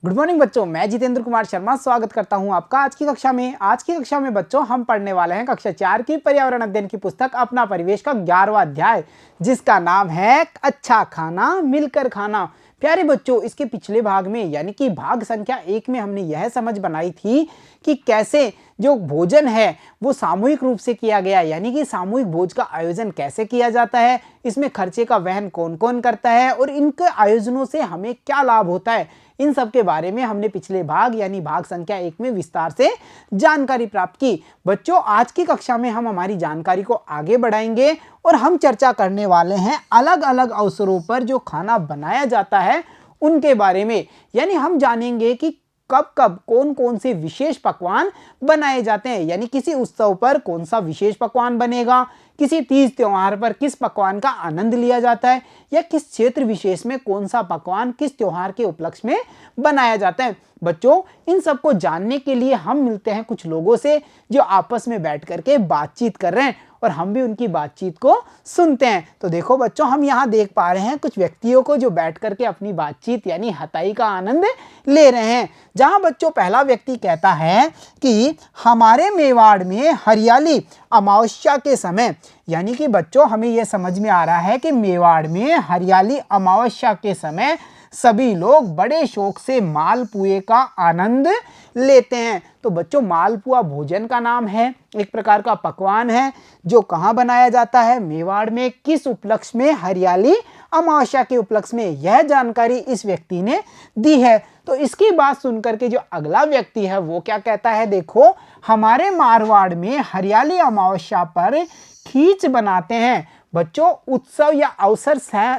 Good morning बच्चों, मैं जितेंद्र कुमार शर्मा स्वागत करता हूं आपका आज की कक्षा में बच्चों हम पढ़ने वाले हैं कक्षा 4 की पर्यावरण अध्ययन की पुस्तक अपना परिवेश का 11वां अध्याय, जिसका नाम है अच्छा खाना मिलकर खाना। प्यारे बच्चों, इसके पिछले भाग में यानी कि भाग संख्या 1 में हमने यह समझ बनाई थी कि कैसे जो भोजन है वो सामूहिक रूप से किया गया, यानी कि सामूहिक भोज का आयोजन कैसे किया जाता है, इसमें खर्चे का वहन कौन कौन करता है और इनके आयोजनों से हमें क्या लाभ होता है, इन सब के बारे में हमने पिछले भाग यानी भाग संख्या 1 में विस्तार से जानकारी प्राप्त की। बच्चों, आज की कक्षा में हम हमारी जानकारी को आगे बढ़ाएंगे और हम चर्चा करने वाले हैं अलग अलग अवसरों पर जो खाना बनाया जाता है उनके बारे में। यानी हम जानेंगे कि कब कब कौन कौन से विशेष पकवान बनाए जाते हैं, यानी किसी उत्सव पर कौन सा विशेष पकवान बनेगा, किसी तीज त्योहार पर किस पकवान का आनंद लिया जाता है, या किस क्षेत्र विशेष में कौन सा पकवान किस त्योहार के उपलक्ष्य में बनाया जाता है। बच्चों, इन सब को जानने के लिए हम मिलते हैं कुछ लोगों से जो आपस में बैठ करके बातचीत कर रहे हैं और हम भी उनकी बातचीत को सुनते हैं। तो देखो बच्चों, हम यहाँ देख पा रहे हैं कुछ व्यक्तियों को जो बैठ करके अपनी बातचीत यानी हताई का आनंद ले रहे हैं। जहाँ बच्चों पहला व्यक्ति कहता है कि हमारे मेवाड़ में हरियाली अमावस्या के समय, यानी कि बच्चों हमें यह समझ में आ रहा है कि मेवाड़ में हरियाली अमावस्या के समय सभी लोग बड़े शौक से मालपुए का आनंद लेते हैं। तो बच्चों, मालपुआ भोजन का नाम है, एक प्रकार का पकवान है जो कहाँ बनाया जाता है, मेवाड़ में, किस उपलक्ष्य में, हरियाली अमावस्या के उपलक्ष्य में। यह जानकारी इस व्यक्ति ने दी है। तो इसकी बात सुनकर के जो अगला व्यक्ति है वो क्या कहता है, देखो हमारे मारवाड़ में हरियाली अमावस्या पर खींच बनाते हैं। बच्चों, उत्सव या अवसर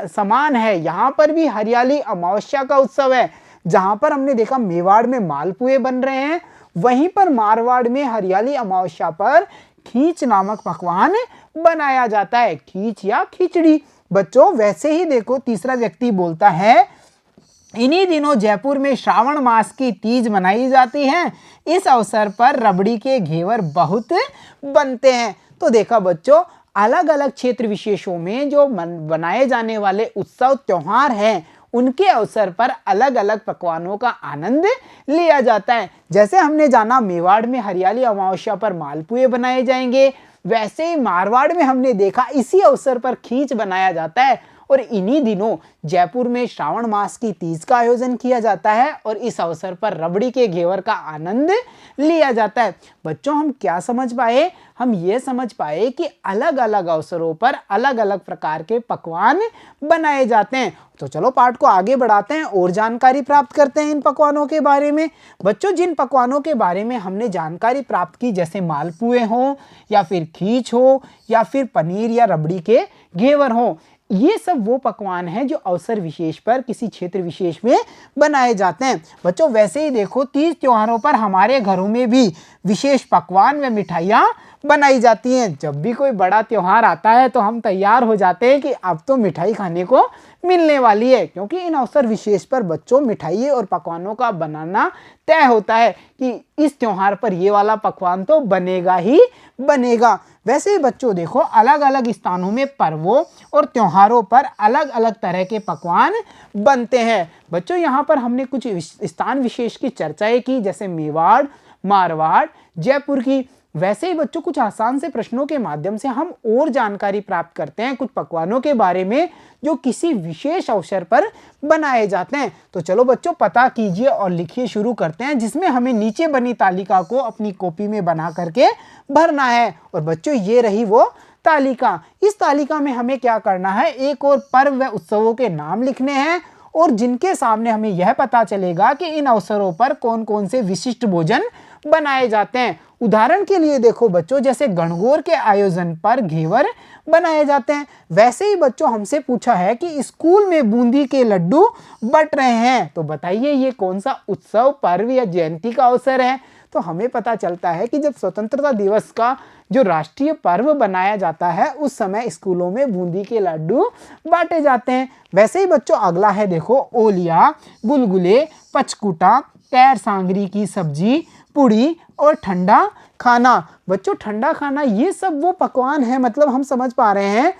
समान है, यहाँ पर भी हरियाली अमावस्या का उत्सव है। जहाँ पर हमने देखा मेवाड़ में मालपुए बन रहे हैं, वहीं पर मारवाड़ में हरियाली अमावस्या पर खींच नामक पकवान बनाया जाता है, खींच या खिचड़ी। बच्चों, वैसे ही देखो तीसरा व्यक्ति बोलता है इन्हीं दिनों जयपुर में श्रावण मास की तीज मनाई जाती है, इस अवसर पर रबड़ी के घेवर बहुत बनते हैं। तो देखा बच्चों, अलग अलग क्षेत्र विशेषों में जो बनाए जाने वाले उत्सव त्योहार हैं उनके अवसर पर अलग अलग पकवानों का आनंद लिया जाता है। जैसे हमने जाना मेवाड़ में हरियाली अमावस्या पर मालपुए बनाए जाएंगे, वैसे ही मारवाड़ में हमने देखा इसी अवसर पर खींच बनाया जाता है और इन्हीं दिनों जयपुर में श्रावण मास की तीज का आयोजन किया जाता है और इस अवसर पर रबड़ी के घेवर का आनंद लिया जाता है। बच्चों, हम क्या समझ पाए? हम ये समझ पाए कि अलग अलग अवसरों पर अलग अलग प्रकार के पकवान बनाए जाते हैं। तो चलो पाठ को आगे बढ़ाते हैं और जानकारी प्राप्त करते हैं इन पकवानों के बारे में। बच्चों, जिन पकवानों के बारे में हमने जानकारी प्राप्त की, जैसे मालपुए हो या फिर खींच हो या फिर पनीर या रबड़ी के घेवर हो, ये सब वो पकवान हैं जो अवसर विशेष पर किसी क्षेत्र विशेष में बनाए जाते हैं। बच्चों, वैसे ही देखो तीज त्योहारों पर हमारे घरों में भी विशेष पकवान व मिठाइयाँ बनाई जाती हैं। जब भी कोई बड़ा त्योहार आता है तो हम तैयार हो जाते हैं कि अब तो मिठाई खाने को मिलने वाली है, क्योंकि इन अवसर विशेष पर बच्चों मिठाई और पकवानों का बनाना तय होता है कि इस त्योहार पर ये वाला पकवान तो बनेगा ही बनेगा। वैसे ही बच्चों देखो, अलग अलग स्थानों में पर्वों और त्योहारों पर अलग अलग तरह के पकवान बनते हैं। बच्चों, यहाँ पर हमने कुछ स्थान विशेष की चर्चाएं की, जैसे मेवाड़, मारवाड़, जयपुर की। वैसे ही बच्चों कुछ आसान से प्रश्नों के माध्यम से हम और जानकारी प्राप्त करते हैं कुछ पकवानों के बारे में जो किसी विशेष अवसर पर बनाए जाते हैं। तो चलो बच्चों पता कीजिए और लिखिए शुरू करते हैं, जिसमें हमें नीचे बनी तालिका को अपनी कॉपी में बना करके भरना है। और बच्चों, ये रही वो तालिका। इस तालिका में हमें क्या करना है, एक और पर्व व उत्सवों के नाम लिखने हैं और जिनके सामने हमें यह पता चलेगा कि इन अवसरों पर कौन कौन से विशिष्ट भोजन बनाए जाते हैं। उदाहरण के लिए देखो बच्चों, जैसे गणगौर के आयोजन पर घेवर बनाए जाते हैं। वैसे ही बच्चों हमसे पूछा है कि स्कूल में बूंदी के लड्डू बट रहे हैं, तो बताइए ये कौन सा उत्सव, पर्व या जयंती का अवसर है। तो हमें पता चलता है कि जब स्वतंत्रता दिवस का जो राष्ट्रीय पर्व बनाया जाता है उस समय स्कूलों में बूंदी के लड्डू बांटे जाते हैं। वैसे ही बच्चों अगला है देखो, ओलिया, गुलगुले, पचकुटा, तैर सांगरी की सब्जी, पुड़ी और ठंडा खाना। बच्चों, ठंडा खाना ये सब वो पकवान है, मतलब हम समझ पा रहे हैं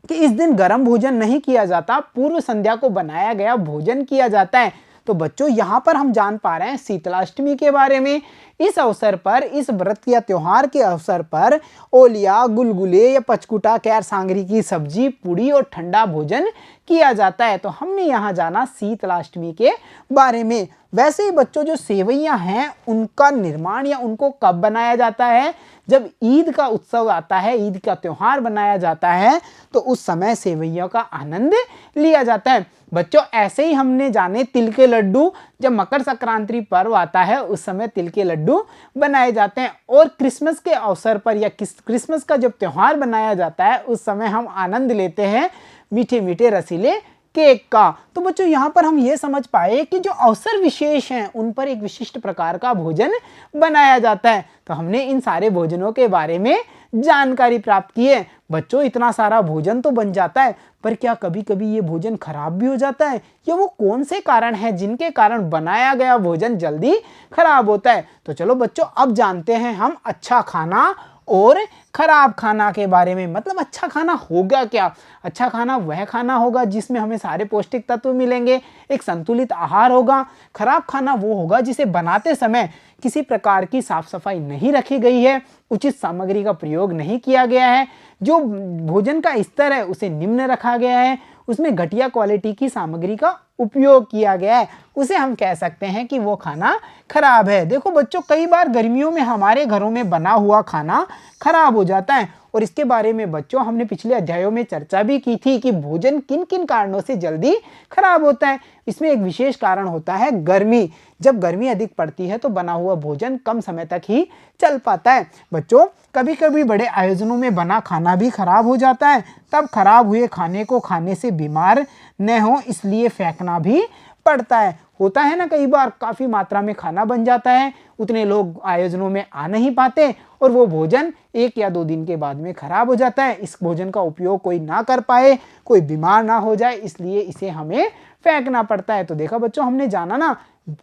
कि इस दिन गर्म भोजन नहीं किया जाता, पूर्व संध्या को बनाया गया भोजन किया जाता है। तो बच्चों यहाँ पर हम जान पा रहे हैं शीतलाष्टमी के बारे में। इस अवसर पर, इस व्रत या त्योहार के अवसर पर ओलिया, गुलगुले या पचकुटा, कैर सांगरी की सब्जी, पूड़ी और ठंडा भोजन किया जाता है। तो हमने यहाँ जाना शीतलाष्टमी के बारे में। वैसे ही बच्चों जो सेवइयाँ हैं उनका निर्माण या उनको कब बनाया जाता है? जब ईद का उत्सव आता है, ईद का त्योहार बनाया जाता है, तो उस समय सेवइयों का आनंद लिया जाता है। बच्चों ऐसे ही हमने जाने तिल के लड्डू, जब मकर संक्रांति पर्व आता है उस समय तिल के लड्डू बनाए जाते हैं। और क्रिसमस के अवसर पर या क्रिसमस का जब त्योहार बनाया जाता है उस समय हम आनंद लेते हैं मीठे मीठे रसीले केक का। तो बच्चों यहाँ पर हम ये समझ पाए कि जो अवसर विशेष हैं उन पर एक विशिष्ट प्रकार का भोजन बनाया जाता है। तो हमने इन सारे भोजनों के बारे में जानकारी प्राप्त की है। बच्चों इतना सारा भोजन तो बन जाता है, पर क्या कभी कभी ये भोजन खराब भी हो जाता है? या वो कौन से कारण हैं जिनके कारण बनाया गया भोजन जल्दी खराब होता है? तो चलो बच्चों अब जानते हैं हम अच्छा खाना और खराब खाना के बारे में। मतलब अच्छा खाना होगा क्या? अच्छा खाना वह खाना होगा जिसमें हमें सारे पौष्टिक तत्व मिलेंगे, एक संतुलित आहार होगा। खराब खाना वो होगा जिसे बनाते समय किसी प्रकार की साफ सफाई नहीं रखी गई है, उचित सामग्री का प्रयोग नहीं किया गया है, जो भोजन का स्तर है उसे निम्न रखा गया है, उसमें घटिया क्वालिटी की सामग्री का उपयोग किया गया है, उसे हम कह सकते हैं कि वो खाना खराब है। देखो बच्चों कई बार गर्मियों में हमारे घरों में बना हुआ खाना खराब हो जाता है, और इसके बारे में बच्चों हमने पिछले अध्यायों में चर्चा भी की थी कि भोजन किन किन कारणों से जल्दी खराब होता है। इसमें एक विशेष कारण होता है गर्मी। जब गर्मी अधिक पड़ती है तो बना हुआ भोजन कम समय तक ही चल पाता है। बच्चों कभी कभी बड़े आयोजनों में बना खाना भी खराब हो जाता है, तब खराब हुए खाने को खाने से बीमार न हो इसलिए फेंकना भी पड़ता है। होता है ना, कई बार काफ़ी मात्रा में खाना बन जाता है, उतने लोग आयोजनों में आ नहीं पाते और वो भोजन 1 या 2 दिन के बाद में खराब हो जाता है। इस भोजन का उपयोग कोई ना कर पाए, कोई बीमार ना हो जाए, इसलिए इसे हमें फेंकना पड़ता है। तो देखा बच्चों हमने जाना ना,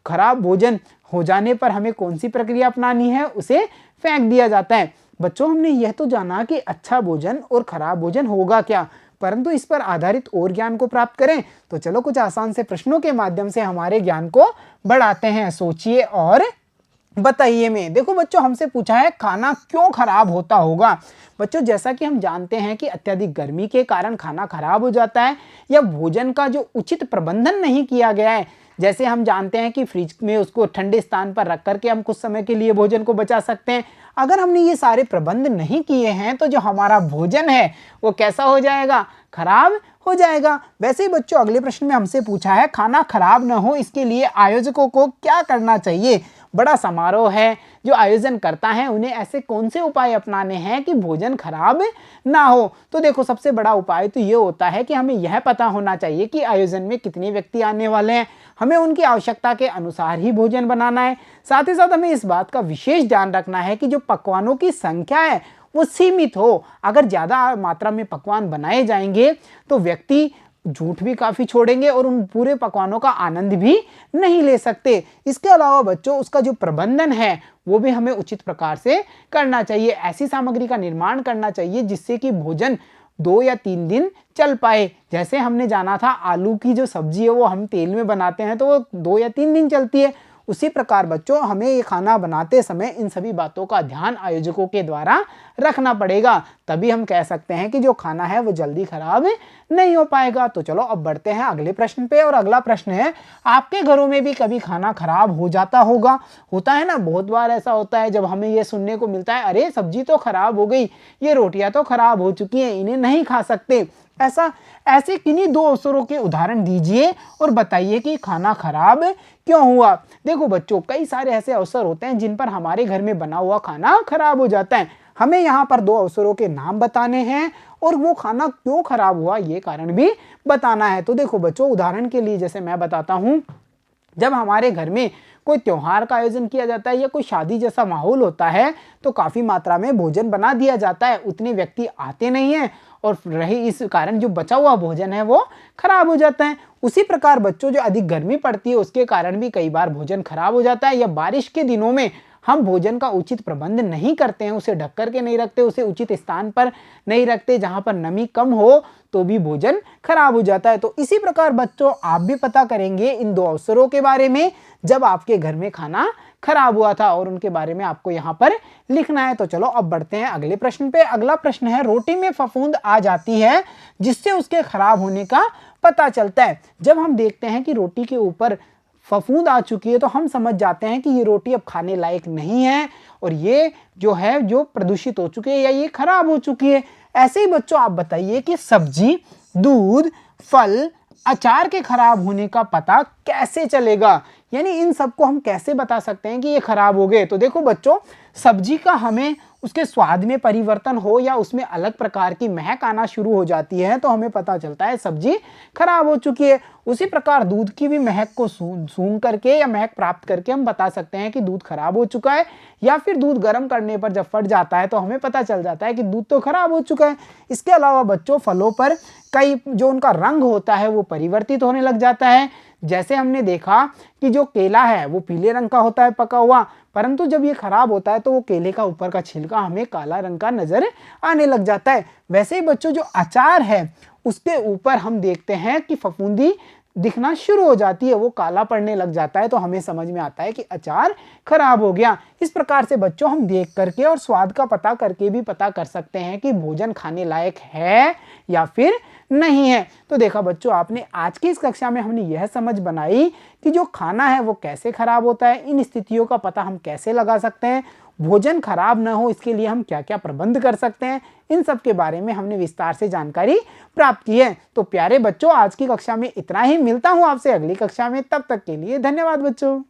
खराब भोजन हो जाने पर हमें कौन सी प्रक्रिया अपनानी है, उसे फेंक दिया जाता है। बच्चों हमने यह तो जाना कि अच्छा भोजन और खराब भोजन होगा क्या, परंतु इस पर आधारित और ज्ञान को प्राप्त करें तो चलो कुछ आसान से प्रश्नों के माध्यम से हमारे ज्ञान को बढ़ाते हैं। सोचिए और बताइए में। देखो बच्चों हमसे पूछा है खाना क्यों खराब होता होगा। बच्चों जैसा कि हम जानते हैं कि अत्यधिक गर्मी के कारण खाना खराब हो जाता है या भोजन का जो उचित प्रबंधन नहीं किया गया है। जैसे हम जानते हैं कि फ्रिज में उसको ठंडे स्थान पर रख करके हम कुछ समय के लिए भोजन को बचा सकते हैं। अगर हमने ये सारे प्रबंध नहीं किए हैं तो जो हमारा भोजन है वो कैसा हो जाएगा? खराब हो जाएगा। वैसे ही बच्चों अगले प्रश्न में हमसे पूछा है खाना खराब न हो इसके लिए आयोजकों को क्या करना चाहिए। बड़ा समारोह है, जो आयोजन करता है उन्हें ऐसे कौन से उपाय अपनाने हैं कि भोजन खराब ना हो। तो देखो सबसे बड़ा उपाय तो ये होता है कि हमें यह पता होना चाहिए कि आयोजन में कितने व्यक्ति आने वाले हैं, हमें उनकी आवश्यकता के अनुसार ही भोजन बनाना है। साथ ही साथ हमें इस बात का विशेष ध्यान रखना है कि जो पकवानों की संख्या है वो सीमित हो। अगर ज़्यादा मात्रा में पकवान बनाए जाएंगे तो व्यक्ति झूठ भी काफ़ी छोड़ेंगे और उन पूरे पकवानों का आनंद भी नहीं ले सकते। इसके अलावा बच्चों उसका जो प्रबंधन है वो भी हमें उचित प्रकार से करना चाहिए। ऐसी सामग्री का निर्माण करना चाहिए जिससे कि भोजन 2 या 3 दिन चल पाए। जैसे हमने जाना था आलू की जो सब्जी है वो हम तेल में बनाते हैं तो वो 2 या 3 दिन चलती है। उसी प्रकार बच्चों हमें ये खाना बनाते समय इन सभी बातों का ध्यान आयोजकों के द्वारा रखना पड़ेगा, तभी हम कह सकते हैं कि जो खाना है वो जल्दी खराब नहीं हो पाएगा। तो चलो अब बढ़ते हैं अगले प्रश्न पे, और अगला प्रश्न है आपके घरों में भी कभी खाना खराब हो जाता होगा? होता है ना, बहुत बार ऐसा होता है जब हमें ये सुनने को मिलता है अरे सब्जी तो खराब हो गई, ये रोटियां तो खराब हो चुकी हैं, इन्हें नहीं खा सकते। ऐसे किन्हीं 2 अवसरों के उदाहरण दीजिए और बताइए कि खाना खराब क्यों हुआ। देखो बच्चों कई सारे ऐसे अवसर होते हैं जिन पर हमारे घर में बना हुआ खाना खराब हो जाता है। हमें यहाँ पर 2 अवसरों के नाम बताने हैं और वो खाना क्यों खराब हुआ ये कारण भी बताना है। तो देखो बच्चों उदाहरण के लिए जैसे मैं बताता हूँ, जब हमारे घर में कोई त्योहार का आयोजन किया जाता है या कोई शादी जैसा माहौल होता है तो काफ़ी मात्रा में भोजन बना दिया जाता है, उतने व्यक्ति आते नहीं हैं और रही इस कारण जो बचा हुआ भोजन है वो खराब हो जाता है। उसी प्रकार बच्चों जो अधिक गर्मी पड़ती है उसके कारण भी कई बार भोजन खराब हो जाता है, या बारिश के दिनों में हम भोजन का उचित प्रबंध नहीं करते हैं, उसे ढक कर के नहीं रखते, उसे उचित स्थान पर नहीं रखते जहाँ पर नमी कम हो, तो भी भोजन खराब हो जाता है। तो इसी प्रकार बच्चों आप भी पता करेंगे इन 2 अवसरों के बारे में जब आपके घर में खाना खराब हुआ था, और उनके बारे में आपको यहाँ पर लिखना है। तो चलो अब बढ़ते हैं अगले प्रश्न पे। अगला प्रश्न है, रोटी में फफूंद आ जाती है जिससे उसके खराब होने का पता चलता है। जब हम देखते हैं कि रोटी के ऊपर फफूंद आ चुकी है तो हम समझ जाते हैं कि ये रोटी अब खाने लायक नहीं है, और ये जो है जो प्रदूषित हो चुकी है या ये खराब हो चुकी है। ऐसे ही बच्चों आप बताइए कि सब्जी, दूध, फल, अचार के खराब होने का पता कैसे चलेगा, यानी इन सबको हम कैसे बता सकते हैं कि ये खराब हो गए। तो देखो बच्चों, सब्जी का हमें उसके स्वाद में परिवर्तन हो या उसमें अलग प्रकार की महक आना शुरू हो जाती है तो हमें पता चलता है सब्जी खराब हो चुकी है। उसी प्रकार दूध की भी महक को सूंघ करके या महक प्राप्त करके हम बता सकते हैं कि दूध खराब हो चुका है, या फिर दूध गर्म करने पर जब फट जाता है तो हमें पता चल जाता है कि दूध तो खराब हो चुका है। इसके अलावा बच्चों, फलों पर कई जो उनका रंग होता है वो परिवर्तित होने लग जाता है। जैसे हमने देखा कि जो केला है वो पीले रंग का होता है पका हुआ, परंतु जब ये खराब होता है तो वो केले का ऊपर का छिलका हमें काला रंग का नजर आने लग जाता है। वैसे ही बच्चों, जो अचार है उसके ऊपर हम देखते हैं कि फफूंदी दिखना शुरू हो जाती है, वो काला पड़ने लग जाता है, तो हमें समझ में आता है कि अचार खराब हो गया। इस प्रकार से बच्चों हम देख करके और स्वाद का पता करके भी पता कर सकते हैं कि भोजन खाने लायक है या फिर नहीं है। तो देखा बच्चों, आपने आज की इस कक्षा में हमने यह समझ बनाई कि जो खाना है वो कैसे खराब होता है, इन स्थितियों का पता हम कैसे लगा सकते हैं, भोजन खराब ना हो इसके लिए हम क्या क्या प्रबंध कर सकते हैं, इन सब के बारे में हमने विस्तार से जानकारी प्राप्त की है। तो प्यारे बच्चों, आज की कक्षा में इतना ही। मिलता हूं आपसे अगली कक्षा में, तब तक के लिए धन्यवाद बच्चों।